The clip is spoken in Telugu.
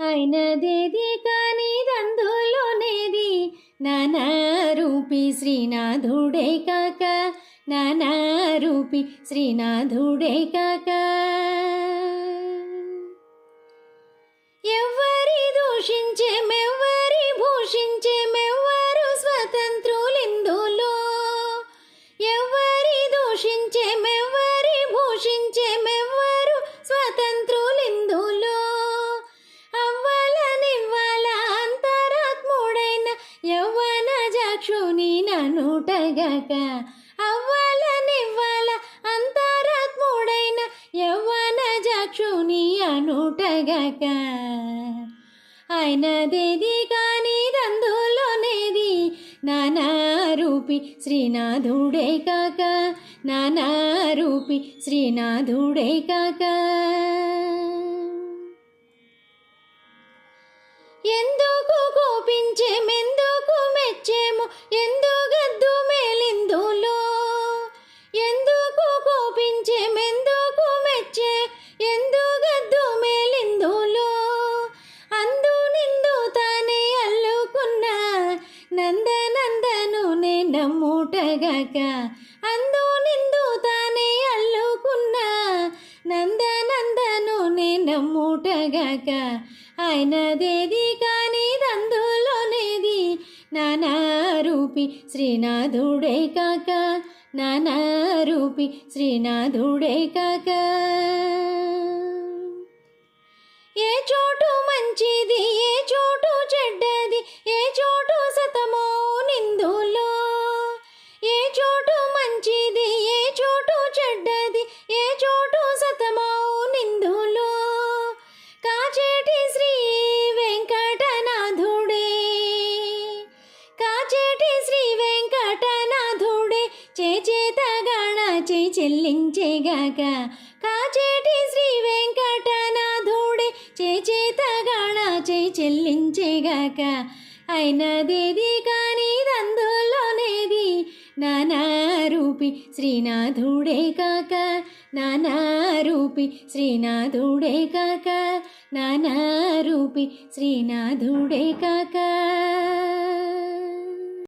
అయినదేది కాని దందులోనేది నానా రూపి శ్రీనాథుడే కాక నానా రూపి శ్రీనాథుడే కాక ఎవ్వరి దూషించే మెవ్వరి భూషించే మెవ్వరు స్వతంత్రులిందులో ఎవ్వరి దూషించే మెవ్వరి భూషించే మెవ్వరు స్వతంత్రులిందులో అవ్వలనివ్వాల అంతరాత్ముడైన యవ్వన జాక్షుని ననుటగక అవ్వలనివ్వాల అంతరాత్ముడైన యవ్వన జాక్షుని అనుటగక అయినదేది కాని దందులోనేది నానా రూపి శ్రీనాథుడే కాక నానా రూపి శ్రీనాథుడే కాక ఎందుకు కోపించేమెందుకు మెచ్చేము ఎందు గద్దు మేలిందులో ఎందుకు కోపించేమెందుకు మెచ్చే ఎందు గద్దు మేలిందులో అందు నిందు తానే అల్లుకున్న నందనందను నే నమ్ముటగక అందు నిందు తానే అల్లుకున్న నందనందను నే నమ్ముటగక అయినదేది కాని దందులోనేది నానా రూపి శ్రీనాథుడే కాక నానా రూపి శ్రీనాథుడే కాక ఏ చోటు మంచిది ఏ చోటు చెడ్డది ఏ చోటు సతమో నిందులో ఏ చోటు మంచిది ఏ చోటు చెడ్డది ఏ చోటు సతమో నిందులో కాచేటి శ్రీ వెంకటనాథుడే కాచేటి శ్రీ వెంకటనాథుడే చేతగాణ చెల్లించేగాక కాచేటి శ్రీ వెంకటనాథుడే చేతగాణ చెల్లించేగాక అయినదేది కాని దందులోనేది నానా రూపి శ్రీనాథుడే కాక నానా రూపి శ్రీనాథుడే కాక నానా రూపి శ్రీనాథుడే కాక